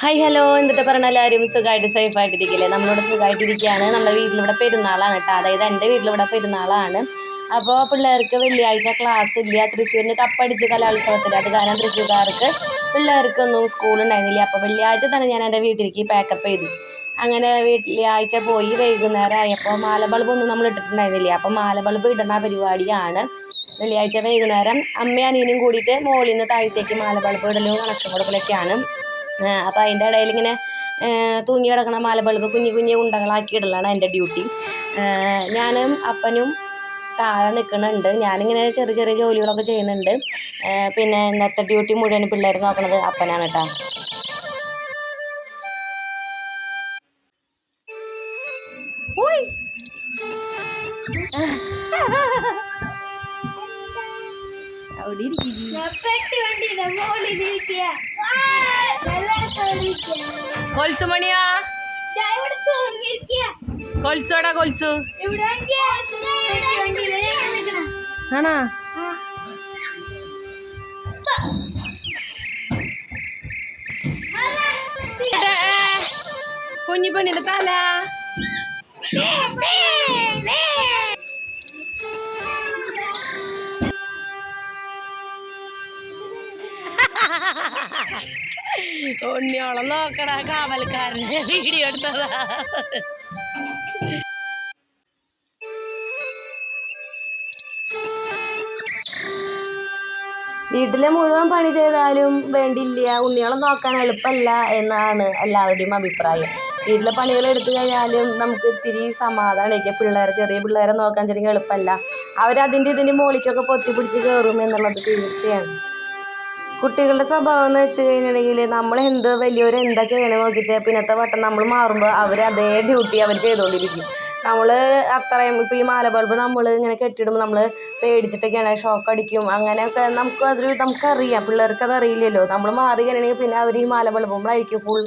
Hi hello എന്നിട്ട് പറഞ്ഞാൽ എല്ലാവരും സുഖമായിട്ട് സേഫായിട്ടിരിക്കില്ലേ? നമ്മളോട് സുഖമായിട്ടിരിക്കുകയാണ്. നമ്മുടെ വീട്ടിലിവിടെ പെരുന്നാളാണ് കേട്ടോ. അതായത് എൻ്റെ വീട്ടിലിവിടെ പെരുന്നാളാണ്. അപ്പോൾ പിള്ളേർക്ക് വെള്ളിയാഴ്ച ക്ലാസ് ഇല്ല. തൃശ്ശൂരിന് കപ്പടിച്ച് കലോത്സവത്തിൽ, അത് കാരണം തൃശ്ശൂർക്കാർക്ക് പിള്ളേർക്കൊന്നും സ്കൂളുണ്ടായിരുന്നില്ല. അപ്പോൾ വെള്ളിയാഴ്ച തന്നെ ഞാൻ എൻ്റെ വീട്ടിലേക്ക് പാക്കപ്പ് ചെയ്തു. അങ്ങനെ വെള്ളിയാഴ്ച പോയി വൈകുന്നേരം ആയപ്പോൾ മാല ബൾബൊന്നും നമ്മൾ ഇട്ടിട്ടുണ്ടായിരുന്നില്ല. അപ്പോൾ മാല ബൾബ് ഇടുന്ന പരിപാടിയാണ് വെള്ളിയാഴ്ച വൈകുന്നേരം. അമ്മയും അനിയനും കൂടിയിട്ട് മുകളിൽ നിന്ന് താഴത്തേക്ക് മാല ബൾബ് ഇടലും കണക്ഷൻ കൊടുക്കലൊക്കെയാണ്. അപ്പോൾ അതിൻ്റെ ഇടയിൽ ഇങ്ങനെ തൂങ്ങി കിടക്കണ മാല ബൾബ് കുഞ്ഞു കുഞ്ഞു ഉണ്ടകളാക്കി ഇടലാണ് എൻ്റെ ഡ്യൂട്ടി. ഞാനും അപ്പനും താഴെ നിൽക്കുന്നുണ്ട്. ഞാനിങ്ങനെ ചെറിയ ചെറിയ ജോലികളൊക്കെ ചെയ്യുന്നുണ്ട്. പിന്നെ ഇന്നത്തെ ഡ്യൂട്ടി മുഴുവൻ പിള്ളേർ നോക്കണത് അപ്പനാണ് കേട്ടോ. കൊൽസുമണിയാ കൊൽസോടാ കൊൽസു ആണോ? കുഞ്ഞി പെണ്ണിന്റെ തല ഉണ്ണിയോളം നോക്കടാ, കാവൽക്കാരനെ വീഡിയോ എടുത്തതാ. വീട്ടിലെ മുഴുവൻ പണി ചെയ്താലും വേണ്ടില്ല, ഉണ്ണിയോളം നോക്കാൻ എളുപ്പമല്ല എന്നാണ് എല്ലാവരുടെയും അഭിപ്രായം. വീട്ടിലെ പണികൾ എടുത്തു കഴിഞ്ഞാലും നമുക്ക് ഇത്തിരി സമാധാനമായിരിക്കും. ചെറിയ പിള്ളേരെ നോക്കാൻ ചെറിയ എളുപ്പമല്ല. അവരതിൻ്റെ ഇതിൻ്റെ മുകളിലേക്കൊക്കെ പൊത്തി പിടിച്ച് കയറും എന്നുള്ളത് തീർച്ചയാണ്. കുട്ടികളുടെ സ്വഭാവം എന്ന് വെച്ച് കഴിഞ്ഞിട്ടുണ്ടെങ്കിൽ നമ്മൾ വലിയവർ എന്താ ചെയ്യണമെന്ന് നോക്കിയിട്ട് പിന്നത്തെ വട്ടം നമ്മൾ മാറുമ്പോൾ അവർ അതേ ഡ്യൂട്ടി അവർ ചെയ്തുകൊണ്ടിരിക്കും. നമ്മൾ അത്രയും ഇപ്പോൾ ഈ മാല ബൾബ് നമ്മൾ ഇങ്ങനെ കെട്ടിയിടുമ്പോൾ നമ്മൾ പേടിച്ചിട്ടൊക്കെയാണ്, ഷോക്ക് അടിക്കും. അങ്ങനെയൊക്കെ നമുക്കറിയാം. പിള്ളേർക്ക് അത് അറിയില്ലല്ലോ. നമ്മൾ മാറി കഴിഞ്ഞിട്ടുണ്ടെങ്കിൽ പിന്നെ അവർ ഈ മാല ബൾബുമ്പോഴായിരിക്കും ഫുൾ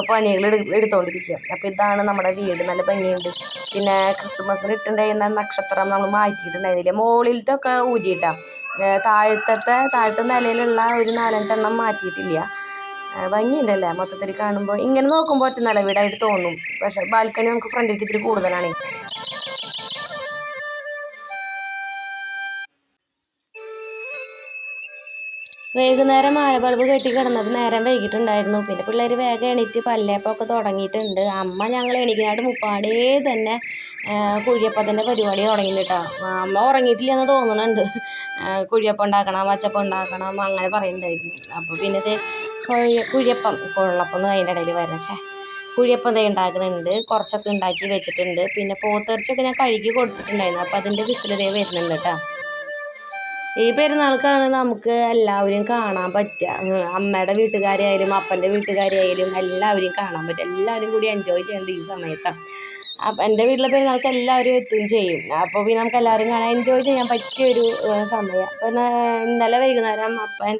പണികൾ എടുത്തുകൊണ്ടിരിക്കുക. അപ്പോൾ ഇതാണ് നമ്മുടെ വീട്. നല്ല ഭംഗിയുണ്ട്. പിന്നെ ക്രിസ്മസിന് ഇട്ടുണ്ടായിരുന്ന നക്ഷത്രം നമ്മൾ മാറ്റിയിട്ടുണ്ടായിരുന്നില്ല. മുകളിലത്തെ ഒക്കെ ഊരിയിട്ടാണ്. താഴത്തെ നിലയിലുള്ള ഒരു 4-5 മാറ്റിയിട്ടില്ല. ഭംഗിയുണ്ടല്ലേ മൊത്തത്തിൽ കാണുമ്പോൾ. ഇങ്ങനെ നോക്കുമ്പോൾ ഒറ്റ നില വീടായിട്ട് തോന്നും. പക്ഷേ ബാൽക്കണി നമുക്ക് ഫ്രണ്ടിലേക്ക് ഇത്തിരി കൂടുതലാണ്. വൈകുന്നേരം മാല ബൾബ് കെട്ടി കിടന്നപ്പോൾ നേരം വൈകിട്ടുണ്ടായിരുന്നു. പിന്നെ പിള്ളേർ വേഗം എണീറ്റ് പല്ലേപ്പൊക്കെ തുടങ്ങിയിട്ടുണ്ട്. അമ്മ ഞങ്ങൾ എണീക്കാനായിട്ട് മുപ്പാടേ തന്നെ കുഴിയപ്പത്തിൻ്റെ പരിപാടി തുടങ്ങിയിട്ടാ. അമ്മ ഉറങ്ങിയിട്ടില്ല എന്ന് തോന്നുന്നുണ്ട്. കുഴിയപ്പം ഉണ്ടാക്കണം, വച്ചപ്പം ഉണ്ടാക്കണം അങ്ങനെ പറയുന്നുണ്ടായിരുന്നു. അപ്പോൾ പിന്നെ ഇത് കുഴപ്പം അതിൻ്റെ ഇടയിൽ വരണം. കുഴിയപ്പം ദേ ഉണ്ടാക്കുന്നുണ്ട്. കുറച്ചൊക്കെ ഉണ്ടാക്കി വെച്ചിട്ടുണ്ട്. പിന്നെ പോത്തിറച്ചിയൊക്കെ ഞാൻ കഴുകി കൊടുത്തിട്ടുണ്ടായിരുന്നു. അപ്പോൾ അതിൻ്റെ വിസിലതേ വരുന്നുണ്ട് കേട്ടോ. ഈ പെരുന്നാൾക്കാണ് നമുക്ക് എല്ലാവരും കാണാൻ പറ്റുക. അമ്മയുടെ വീട്ടുകാരായാലും അപ്പൻ്റെ വീട്ടുകാരായാലും എല്ലാവരെയും കാണാൻ പറ്റും. എല്ലാവരും കൂടി എൻജോയ് ചെയ്യേണ്ടത് ഈ സമയത്താണ്. അപ്പം എൻ്റെ വീട്ടിലെ പെരുന്നാൾക്ക് എല്ലാവരും എത്തുകയും ചെയ്യും. അപ്പോൾ പിന്നെ നമുക്ക് എല്ലാവരും കാണാൻ എൻജോയ് ചെയ്യാൻ പറ്റിയൊരു സമയം. അപ്പം ഇന്നലെ വൈകുന്നേരം അപ്പൻ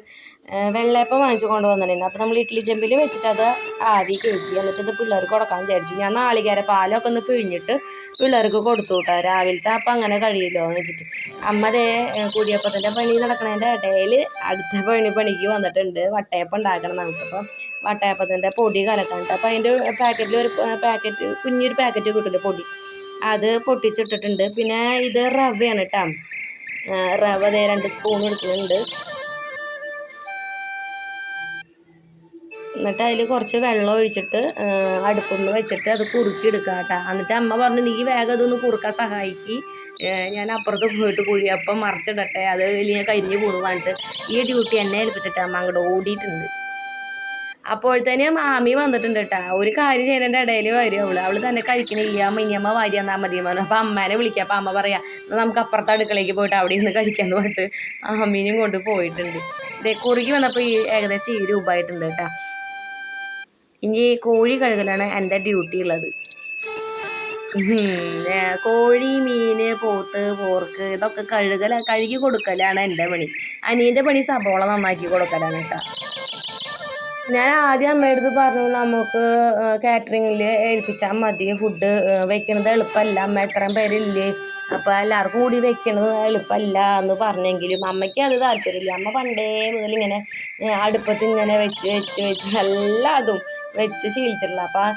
വെള്ളയപ്പം വാങ്ങിച്ചു കൊണ്ടുവന്നിട്ടുണ്ടായിരുന്നു. അപ്പോൾ നമ്മൾ ഇഡ്ഡലി ചെമ്പിൽ വെച്ചിട്ട് അത് ആവി കയറ്റി എന്നിട്ട് പിള്ളേർക്ക് കൊടുക്കാൻ വിചാരിച്ചു. ഞാൻ നാളികേര പാലൊക്കെ ഒന്ന് പിഴിഞ്ഞിട്ട് പിള്ളേർക്ക് കൊടുത്തു കേട്ടോ. രാവിലത്തെ അപ്പം അങ്ങനെ കഴിയുമല്ലോ എന്ന് വെച്ചിട്ട്. അമ്മ ദേ കുഴിയപ്പത്തിൻ്റെ പണി നടക്കണതിൻ്റെ ഇടയിൽ അടുത്ത പണിക്ക് വന്നിട്ടുണ്ട്. വട്ടയപ്പം ഉണ്ടാക്കണം നമുക്കിപ്പോൾ. വട്ടയപ്പത്തിൻ്റെ പൊടി കലക്കാനുണ്ട്. അപ്പോൾ അതിൻ്റെ കുഞ്ഞൊരു പാക്കറ്റ് കിട്ടില്ല പൊടി, അത് പൊട്ടിച്ചിട്ടിട്ടുണ്ട്. പിന്നെ ഇത് റവയാണ് കേട്ടോ. റവ 2 സ്പൂൺ എടുക്കുന്നുണ്ട്. എന്നിട്ട് അതിൽ കുറച്ച് വെള്ളം ഒഴിച്ചിട്ട് അടുപ്പൊന്ന് വെച്ചിട്ട് അത് കുറുക്കിയെടുക്കുക കേട്ടോ. എന്നിട്ട് അമ്മ പറഞ്ഞു നീ വേഗം അതൊന്ന് കുറുക്കാൻ സഹായിക്ക്, ഞാൻ അപ്പുറത്ത് പോയിട്ട് കുഴിയപ്പം മറിച്ചിടട്ടെ, അത് വലിയ കരിഞ്ഞ് കൂടുവാണ്ട് ഈ ഡ്യൂട്ടി എന്നെ ഏൽപ്പിച്ചിട്ട് അമ്മ അങ്ങോട്ട് ഓടിയിട്ടുണ്ട്. അപ്പോഴത്തേനും മാമി വന്നിട്ടുണ്ട് കേട്ടോ. ഒരു കാര്യം ചെയ്യുന്നതിൻ്റെ ഇടയിൽ വരും അവൾ തന്നെ കഴിക്കണില്ല, മിനിയമ്മ വാരി തന്നാൽ മതി പറഞ്ഞു. അപ്പോൾ അമ്മേനെ വിളിക്കുക. അപ്പോൾ അമ്മ പറയാം നമുക്ക് അപ്പുറത്തെ അടുക്കളയ്ക്ക് പോയിട്ട് അവിടെ ഇരുന്ന് കഴിക്കാമെന്ന് പറഞ്ഞിട്ട് അമ്മീനും കൊണ്ട് പോയിട്ടുണ്ട്. ഇതേ കുറുകി വന്നപ്പോൾ ഏകദേശം 2 രൂപ ആയിട്ടുണ്ട് കേട്ടോ. ഇനി കോഴി കഴുകലാണ് എൻ്റെ ഡ്യൂട്ടി ഉള്ളത്. കോഴി, മീൻ, പോത്ത്, പോർക്ക് ഇതൊക്കെ കഴുകി കൊടുക്കലാണ് എൻ്റെ പണി. അനിയൻ്റെ പണി സബോള നന്നാക്കി കൊടുക്കലാണ് കേട്ടോ. ഞാൻ ആദ്യം അമ്മയുടെ പറഞ്ഞു നമുക്ക് കാറ്ററിങ്ങിൽ ഏൽപ്പിച്ചാൽ മതി, ഫുഡ് വെക്കണത് എളുപ്പമല്ല, അമ്മ എത്രയും പേരില്ലേ, അപ്പോൾ എല്ലാവർക്കും കൂടി വെക്കണത് എളുപ്പമല്ല എന്ന് പറഞ്ഞെങ്കിലും അമ്മയ്ക്ക് അത് താല്പര്യമില്ല. അമ്മ പണ്ടേ മുതൽ ഇങ്ങനെ അടുപ്പത്ത് ഇങ്ങനെ വെച്ച് എല്ലാതും വെച്ച് ശീലിച്ചിട്ടില്ല. അപ്പം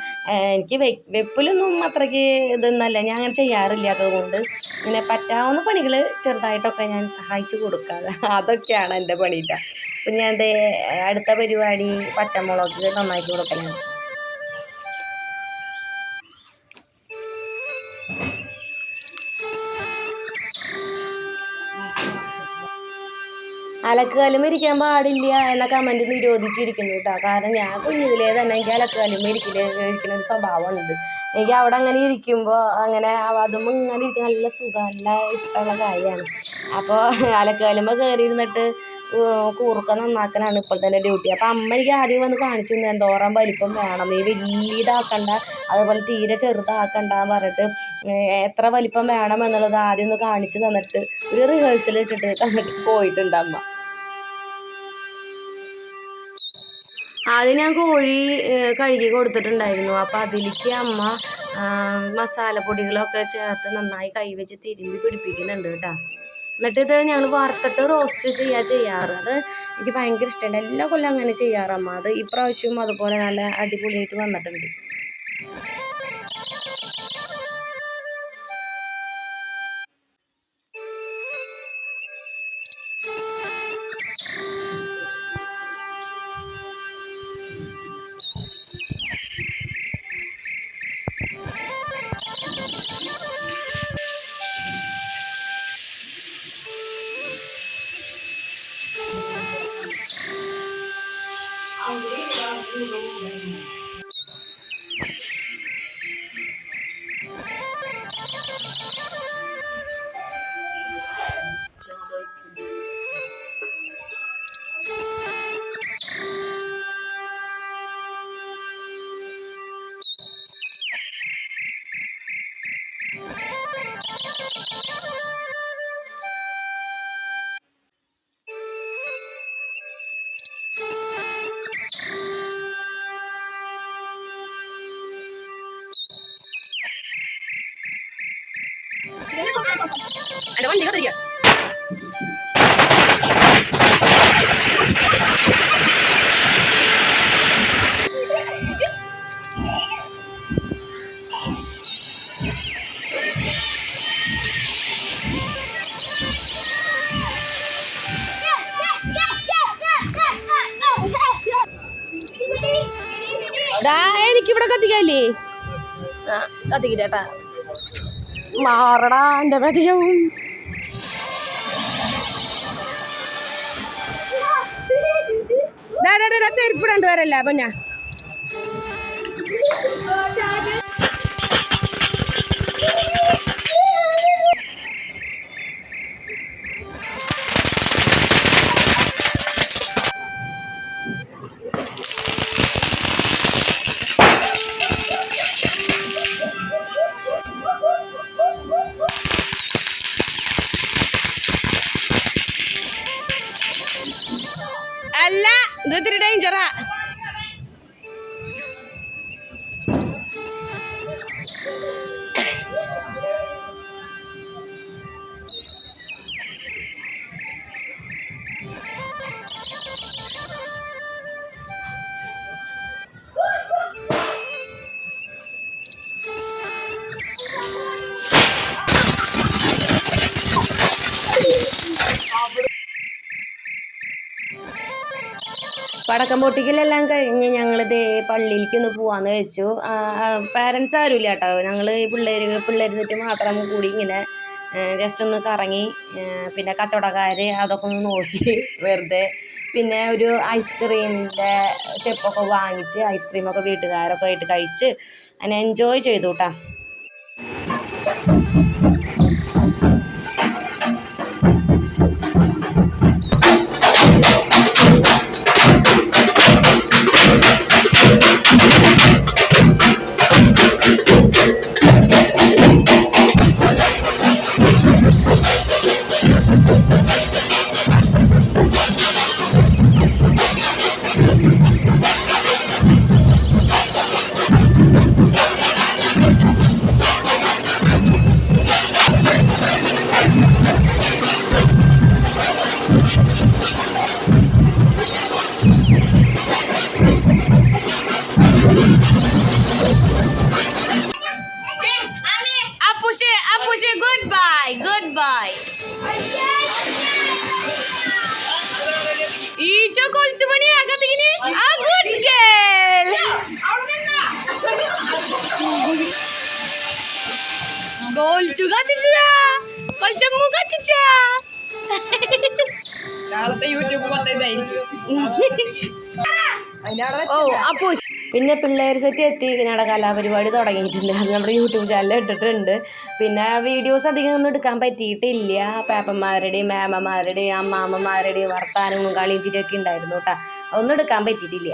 എനിക്ക് വെപ്പിലൊന്നും അത്രയ്ക്ക് ഇതൊന്നല്ല, ഞാൻ അങ്ങനെ ചെയ്യാറില്ലാത്തത് കൊണ്ട് ഇങ്ങനെ പറ്റാവുന്ന പണികൾ ചെറുതായിട്ടൊക്കെ ഞാൻ സഹായിച്ചു കൊടുക്കാതെ അതൊക്കെയാണ് എൻ്റെ പണിയിട്ട. അപ്പം ഞാൻ അടുത്ത പരിപാടി പച്ചമുളക് നന്നാക്കി കൊടുക്കലാണ്. അലക്കുകല്ലുമ്മ ഇരിക്കാൻ പാടില്ല എന്ന കമൻറ്റ് നിരോധിച്ചിരിക്കുന്നു കേട്ടോ. കാരണം ഞാൻ കുഞ്ഞിതിലേ തന്നെ എനിക്ക് അലക്കുകല്ലുമ്മ ഇരിക്കുന്ന ഒരു സ്വഭാവമുണ്ട്. എനിക്ക് അവിടെ അങ്ങനെ ഇരിക്കുമ്പോൾ അങ്ങനെ അതും ഇങ്ങനെ ഇരിക്കാൻ നല്ല സുഖം, നല്ല ഇഷ്ടമുള്ള കാര്യമാണ്. അപ്പോൾ അലക്കുകല്ലുമ്മ കയറി ഇരുന്നിട്ട് കൂർക്ക നന്നാക്കലാണ് ഇപ്പോൾ തന്നെ ഡ്യൂട്ടി. അപ്പം അമ്മ എനിക്ക് ആദ്യം വന്ന് കാണിച്ചു തന്നു എന്തോരം വലിപ്പം വേണം, നീ വലിയതാക്കണ്ട, അതുപോലെ തീരെ ചെറുതാക്കണ്ട എന്ന് പറഞ്ഞിട്ട് എത്ര വലിപ്പം വേണം എന്നുള്ളത് ആദ്യം ഒന്ന് കാണിച്ചു തന്നിട്ട് ഒരു റിഹേഴ്സൽ ഇട്ടിട്ട് തന്നിട്ട് പോയിട്ടുണ്ട് അമ്മ. ആദ്യം ഞാൻ കോഴി കഴുകി കൊടുത്തിട്ടുണ്ടായിരുന്നു. അപ്പോൾ അതിലേക്ക് അമ്മ മസാലപ്പൊടികളൊക്കെ ചേർത്ത് നന്നായി കൈവച്ച് തിരുമ്പി പിടിപ്പിക്കുന്നുണ്ട് കേട്ടോ. എന്നിട്ട് ഇത് ഞങ്ങൾ വറുത്തിട്ട് റോസ്റ്റ് ചെയ്യാറ്. അത് എനിക്ക് ഭയങ്കര ഇഷ്ടമുണ്ട്. എല്ലാ കൊല്ലം അങ്ങനെ ചെയ്യാറമ്മ. അത് ഇപ്രാവശ്യവും അതുപോലെ നല്ല അടിപൊളിയായിട്ട് വന്നിട്ടുണ്ട്. ada wandi kata dia. എനിക്കിവിടെ കത്തിക്കല്ലേ കത്തിക്കിട്ടേട്ടാ മാറടാ എൻ്റെ കത്തിയാവും. ചെരുപ്പിടണ്ട് വരല്ല അപ്പൊ ഞാൻ അല്ല ഇത് ഇത്തിരി ഡേഞ്ചറാ. പടക്കം പൊട്ടിക്കലെല്ലാം കഴിഞ്ഞ് ഞങ്ങളിത് പള്ളിയിലേക്ക് ഒന്ന് പോകാമെന്ന് വെച്ചു. പാരൻസ് ആരുമില്ല കേട്ടോ. ഞങ്ങൾ ഈ പിള്ളേർ സെറ്റ് മാത്രം കൂടി ഇങ്ങനെ ജസ്റ്റ് ഒന്ന് കറങ്ങി, പിന്നെ കച്ചവടക്കാർ അതൊക്കെ ഒന്ന് നോക്കി വെറുതെ, പിന്നെ ഒരു ഐസ്ക്രീമിൻ്റെ ചെപ്പൊക്കെ വാങ്ങിച്ച് ഐസ്ക്രീമൊക്കെ വീട്ടുകാരൊക്കെ ആയിട്ട് കഴിച്ച് അങ്ങനെ എൻജോയ് ചെയ്തു കേട്ടോ. നാളത്തെ യൂട്യൂബ് പിന്നെ പിള്ളേർ സെറ്റ് എത്തി ഇതിനവിടെ കലാപരിപാടി തുടങ്ങിയിട്ടുണ്ട്. അത് നമ്മുടെ യൂട്യൂബ് ചാനലിൽ ഇട്ടിട്ടുണ്ട്. പിന്നെ വീഡിയോസ് അധികം ഒന്നും എടുക്കാൻ പറ്റിയിട്ടില്ല. പാപ്പന്മാരുടെയും മേമ്മമാരുടെയും അമ്മാമ്മമാരുടെയും വർത്താനവും കളിയും ചിരിയൊക്കെ ഉണ്ടായിരുന്നു കേട്ടോ. അതൊന്നും എടുക്കാൻ പറ്റിയിട്ടില്ല.